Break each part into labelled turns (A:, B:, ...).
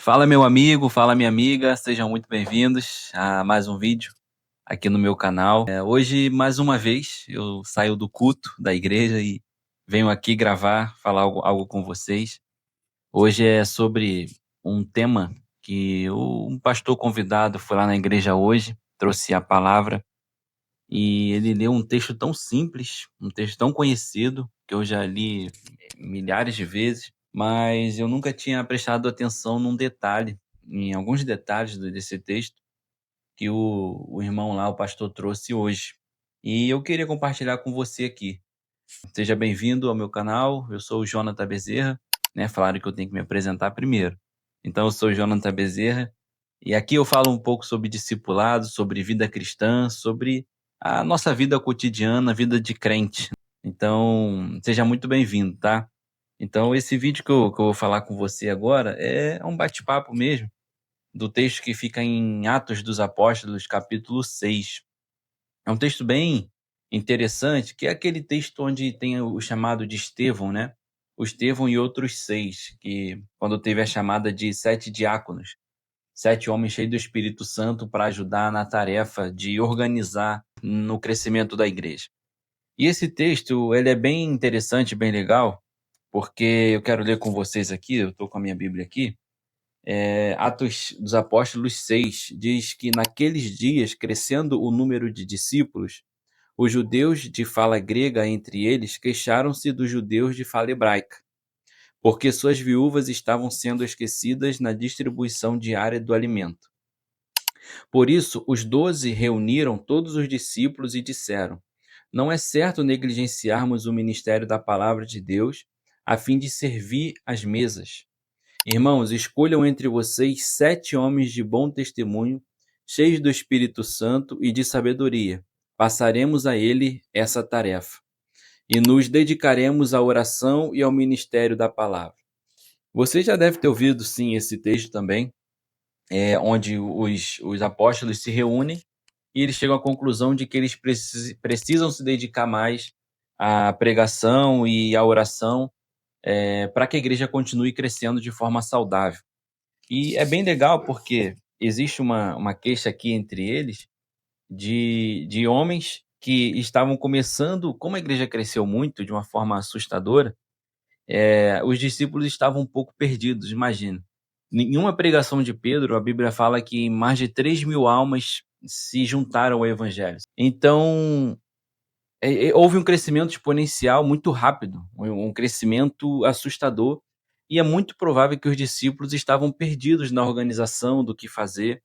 A: Fala meu amigo, fala minha amiga, sejam muito bem-vindos a mais um vídeo aqui no meu canal. Hoje, mais uma vez, eu saio do culto da igreja e venho aqui gravar, falar algo com vocês. Hoje é sobre um tema que um pastor convidado foi lá na igreja hoje, trouxe a palavra e ele leu um texto tão simples, um texto tão conhecido, que eu já li milhares de vezes, mas eu nunca tinha prestado atenção em alguns detalhes desse texto que o irmão lá, o pastor, trouxe hoje. E eu queria compartilhar com você aqui. Seja bem-vindo ao meu canal, eu sou o Jonathan Bezerra, né? Falaram que eu tenho que me apresentar primeiro. Então, eu sou o Jonathan Bezerra, e aqui eu falo um pouco sobre discipulado, sobre vida cristã, sobre a nossa vida cotidiana, vida de crente. Então, seja muito bem-vindo, tá? Então, esse vídeo que eu vou falar com você agora é um bate-papo mesmo, do texto que fica em Atos dos Apóstolos, capítulo 6. É um texto bem interessante, que é aquele texto onde tem o chamado de Estevão, né? O Estevão e outros 6, que quando teve a chamada de 7 diáconos, 7 homens cheios do Espírito Santo para ajudar na tarefa de organizar no crescimento da igreja. E esse texto, ele é bem interessante, bem legal, porque eu quero ler com vocês aqui, eu estou com a minha Bíblia aqui, Atos dos Apóstolos 6, diz que naqueles dias, crescendo o número de discípulos, os judeus de fala grega entre eles queixaram-se dos judeus de fala hebraica, porque suas viúvas estavam sendo esquecidas na distribuição diária do alimento. Por isso, os 12 reuniram todos os discípulos e disseram: Não é certo negligenciarmos o ministério da palavra de Deus a fim de servir às mesas. Irmãos, escolham entre vocês 7 homens de bom testemunho, cheios do Espírito Santo e de sabedoria. Passaremos a ele essa tarefa e nos dedicaremos à oração e ao ministério da palavra. Você já deve ter ouvido, sim, esse texto também, onde os apóstolos se reúnem e eles chegam à conclusão de que eles precisam se dedicar mais à pregação e à oração, para que a igreja continue crescendo de forma saudável. E é bem legal porque existe uma queixa aqui entre eles de homens que estavam começando, como a igreja cresceu muito de uma forma assustadora, os discípulos estavam um pouco perdidos, imagina. Nenhuma pregação de Pedro, a Bíblia fala que mais de 3.000 almas se juntaram ao evangelho. Então, houve um crescimento exponencial muito rápido, um crescimento assustador, e é muito provável que os discípulos estavam perdidos na organização do que fazer,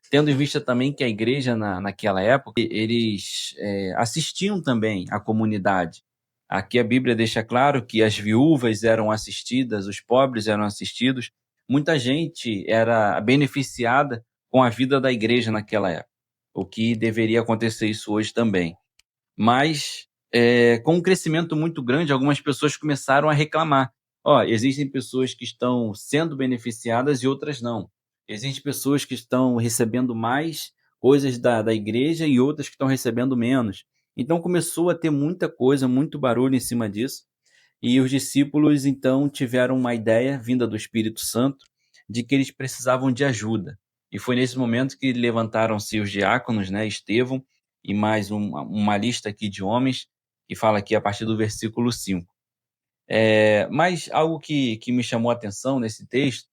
A: tendo em vista também que a igreja naquela época, eles assistiam também à comunidade. Aqui a Bíblia deixa claro que as viúvas eram assistidas, os pobres eram assistidos, muita gente era beneficiada com a vida da igreja naquela época, o que deveria acontecer isso hoje também. Mas, com um crescimento muito grande, algumas pessoas começaram a reclamar. Ó, existem pessoas que estão sendo beneficiadas e outras não. Existem pessoas que estão recebendo mais coisas da igreja e outras que estão recebendo menos. Então começou a ter muita coisa, muito barulho em cima disso. E os discípulos então tiveram uma ideia vinda do Espírito Santo de que eles precisavam de ajuda. E foi nesse momento que levantaram-se os diáconos, né, Estevão, e mais uma lista aqui de homens, que fala aqui a partir do versículo 5. Mas algo que me chamou a atenção nesse texto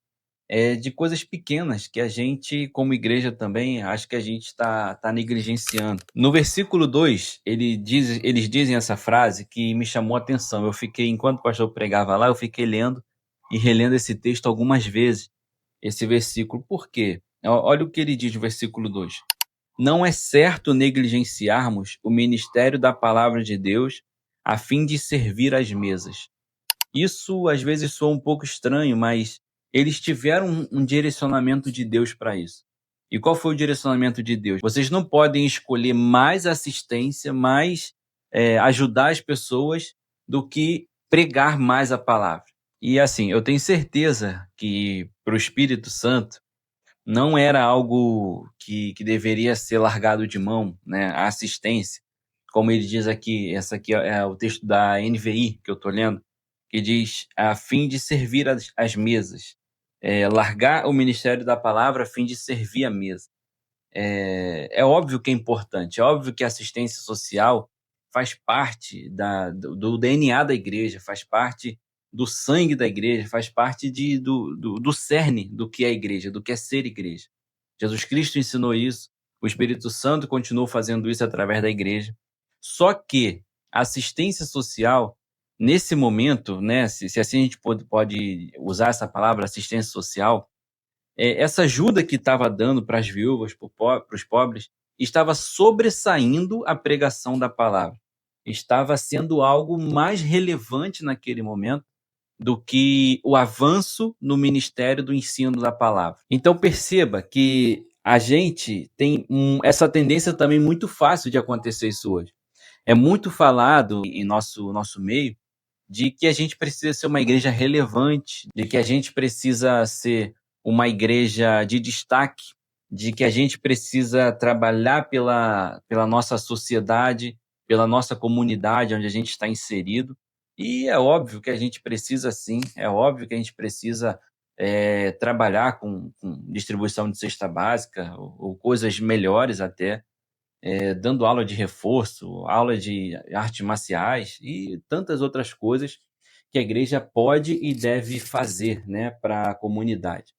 A: é de coisas pequenas que a gente, como igreja também, acho que a gente está negligenciando. No versículo 2, eles dizem essa frase que me chamou a atenção. Enquanto o pastor pregava lá, eu fiquei lendo e relendo esse texto algumas vezes, esse versículo. Por quê? Olha o que ele diz no versículo 2. Não é certo negligenciarmos o ministério da palavra de Deus a fim de servir às mesas. Isso às vezes soa um pouco estranho, mas eles tiveram um direcionamento de Deus para isso. E qual foi o direcionamento de Deus? Vocês não podem escolher mais assistência, mais ajudar as pessoas, do que pregar mais a palavra. E assim, eu tenho certeza que para o Espírito Santo não era algo que deveria ser largado de mão, né? A assistência, como ele diz aqui, essa aqui é o texto da NVI que eu estou lendo, que diz a fim de servir as mesas. largar o ministério da palavra a fim de servir a mesa. É óbvio que é importante, é óbvio que a assistência social faz parte do DNA da igreja, faz parte do sangue da igreja, faz parte do cerne do que é a igreja, do que é ser igreja. Jesus Cristo ensinou isso, o Espírito Santo continuou fazendo isso através da igreja. Só que a assistência social, nesse momento, né, se assim a gente pode usar essa palavra, assistência social, essa ajuda que estava dando para as viúvas, para os pobres, estava sobressaindo a pregação da palavra. Estava sendo algo mais relevante naquele momento do que o avanço no ministério do ensino da palavra. Então perceba que a gente tem essa tendência também muito fácil de acontecer isso hoje. É muito falado em nosso meio de que a gente precisa ser uma igreja relevante, de que a gente precisa ser uma igreja de destaque, de que a gente precisa trabalhar pela nossa sociedade, pela nossa comunidade onde a gente está inserido. E é óbvio que a gente precisa sim, é óbvio que a gente precisa trabalhar com distribuição de cesta básica ou coisas melhores até, dando aula de reforço, aula de artes marciais e tantas outras coisas que a igreja pode e deve fazer, né, para a comunidade.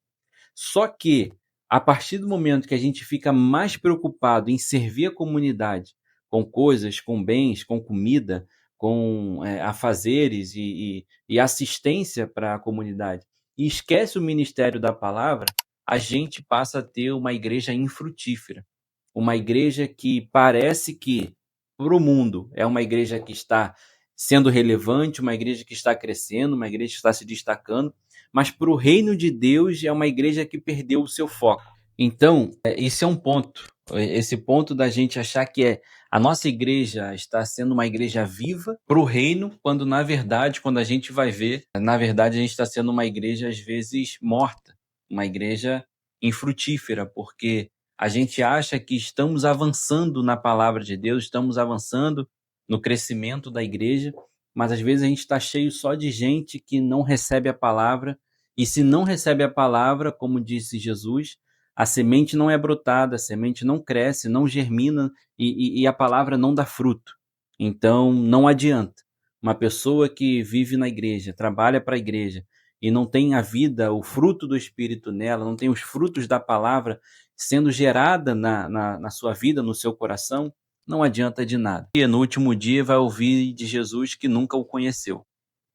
A: Só que, a partir do momento que a gente fica mais preocupado em servir a comunidade com coisas, com bens, com comida, com afazeres e assistência para a comunidade, e esquece o ministério da palavra, a gente passa a ter uma igreja infrutífera. Uma igreja que parece que, para o mundo, é uma igreja que está sendo relevante, uma igreja que está crescendo, uma igreja que está se destacando, mas para o reino de Deus é uma igreja que perdeu o seu foco. Então, esse é um ponto. Esse ponto da gente achar que a nossa igreja está sendo uma igreja viva para o reino, quando na verdade, quando a gente vai ver, na verdade a gente está sendo uma igreja às vezes morta, uma igreja infrutífera, porque a gente acha que estamos avançando na palavra de Deus, estamos avançando no crescimento da igreja, mas às vezes a gente está cheio só de gente que não recebe a palavra, e se não recebe a palavra, como disse Jesus, a semente não é brotada, a semente não cresce, não germina e a palavra não dá fruto. Então, não adianta. Uma pessoa que vive na igreja, trabalha para a igreja e não tem a vida, o fruto do Espírito nela, não tem os frutos da palavra sendo gerada na sua vida, no seu coração, não adianta de nada. E no último dia vai ouvir de Jesus que nunca o conheceu.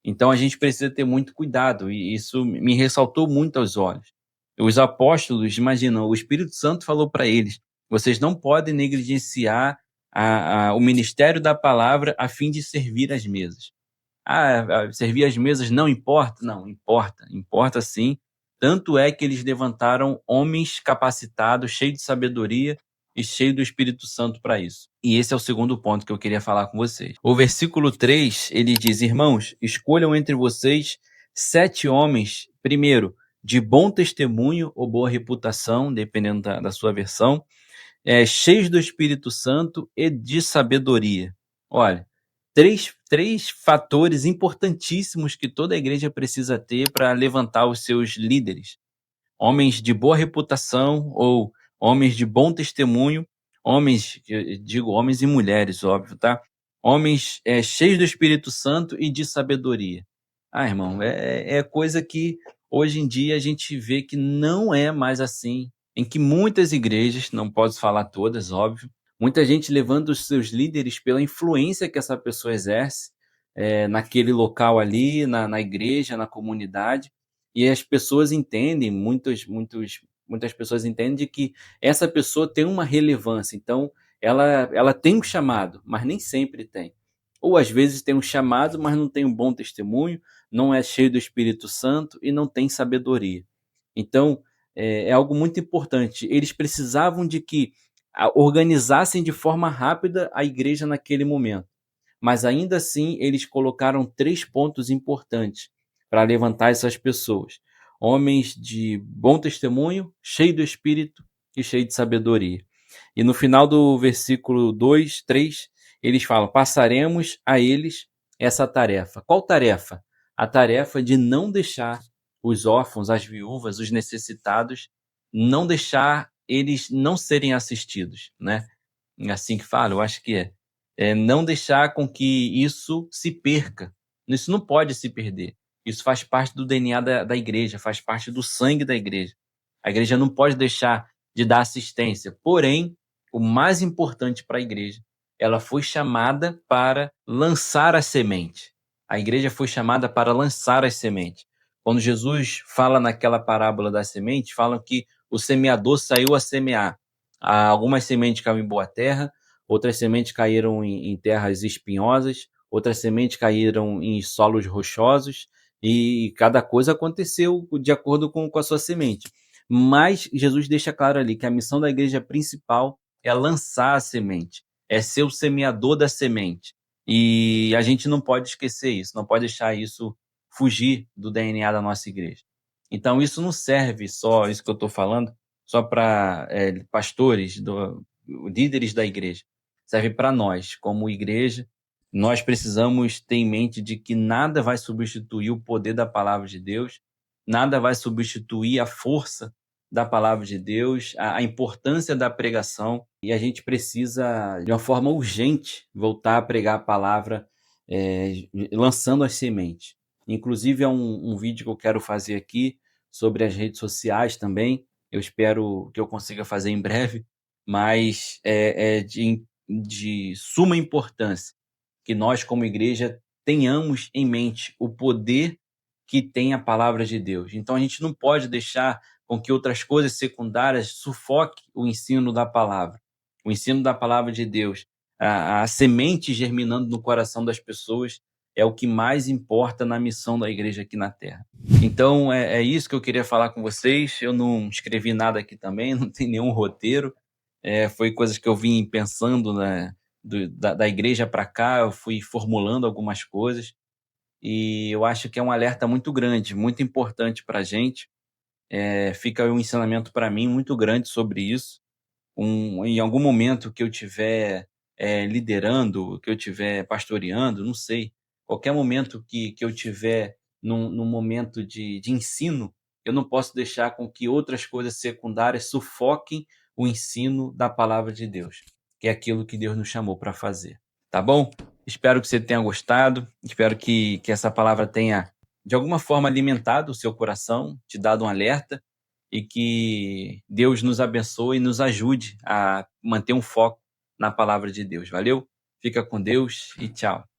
A: Então a gente precisa ter muito cuidado, e isso me ressaltou muito aos olhos. Os apóstolos, imagina, o Espírito Santo falou para eles: vocês não podem negligenciar o ministério da palavra a fim de servir as mesas. Servir as mesas não importa? Não, importa, importa sim. Tanto é que eles levantaram homens capacitados, cheios de sabedoria e cheios do Espírito Santo para isso. E esse é o segundo ponto que eu queria falar com vocês. O versículo 3, ele diz: irmãos, escolham entre vocês 7 homens, primeiro, de bom testemunho ou boa reputação, dependendo da sua versão, cheios do Espírito Santo e de sabedoria. Olha, três fatores importantíssimos que toda igreja precisa ter para levantar os seus líderes. Homens de boa reputação ou homens de bom testemunho, homens, eu digo homens e mulheres, óbvio, tá? Homens cheios do Espírito Santo e de sabedoria. Irmão, é coisa que hoje em dia a gente vê que não é mais assim, em que muitas igrejas, não posso falar todas, óbvio, muita gente levando os seus líderes pela influência que essa pessoa exerce naquele local ali, na igreja, na comunidade, e as pessoas entendem, muitas pessoas entendem que essa pessoa tem uma relevância, então ela tem um chamado, mas nem sempre tem. Ou às vezes tem um chamado, mas não tem um bom testemunho, não é cheio do Espírito Santo e não tem sabedoria. Então, é algo muito importante. Eles precisavam de que organizassem de forma rápida a igreja naquele momento. Mas ainda assim, eles colocaram 3 pontos importantes para levantar essas pessoas. Homens de bom testemunho, cheio do Espírito e cheio de sabedoria. E no final do versículo 2, 3, eles falam: passaremos a eles essa tarefa. Qual tarefa? A tarefa de não deixar os órfãos, as viúvas, os necessitados, não deixar eles não serem assistidos, né? É assim que fala, eu acho que é. É não deixar com que isso se perca. Isso não pode se perder. Isso faz parte do DNA da igreja, faz parte do sangue da igreja. A igreja não pode deixar de dar assistência. Porém, o mais importante para a igreja, ela foi chamada para lançar a semente. A igreja foi chamada para lançar as sementes. Quando Jesus fala naquela parábola da semente, fala que o semeador saiu a semear. Algumas sementes caíram em boa terra, outras sementes caíram em terras espinhosas, outras sementes caíram em solos rochosos, e cada coisa aconteceu de acordo com a sua semente. Mas Jesus deixa claro ali que a missão da igreja principal é lançar a semente, é ser o semeador da semente. E a gente não pode esquecer isso, não pode deixar isso fugir do DNA da nossa igreja. Então, isso não serve só, isso que eu estou falando, só para pastores, líderes da igreja. Serve para nós, como igreja. Nós precisamos ter em mente de que nada vai substituir o poder da palavra de Deus, nada vai substituir a força da palavra de Deus, a importância da pregação, e a gente precisa, de uma forma urgente, voltar a pregar a palavra, lançando as sementes. Inclusive, é um vídeo que eu quero fazer aqui sobre as redes sociais também. Eu espero que eu consiga fazer em breve, mas é de suma importância que nós, como igreja, tenhamos em mente o poder que tem a palavra de Deus. Então, a gente não pode deixar com que outras coisas secundárias sufoquem o ensino da palavra. O ensino da palavra de Deus, a semente germinando no coração das pessoas, é o que mais importa na missão da igreja aqui na Terra. Então, é isso que eu queria falar com vocês. Eu não escrevi nada aqui também, não tem nenhum roteiro. Foi coisas que eu vim pensando, né, da igreja para cá, eu fui formulando algumas coisas. E eu acho que é um alerta muito grande, muito importante para a gente. Fica um ensinamento para mim muito grande sobre isso. Em algum momento que eu tiver liderando, que eu tiver pastoreando, não sei, qualquer momento que eu tiver num momento de ensino, eu não posso deixar com que outras coisas secundárias sufoquem o ensino da palavra de Deus, que é aquilo que Deus nos chamou para fazer. Tá bom? Espero que você tenha gostado, espero que essa palavra tenha, de alguma forma, alimentado o seu coração, te dado um alerta, e que Deus nos abençoe e nos ajude a manter um foco na palavra de Deus. Valeu? Fica com Deus e tchau.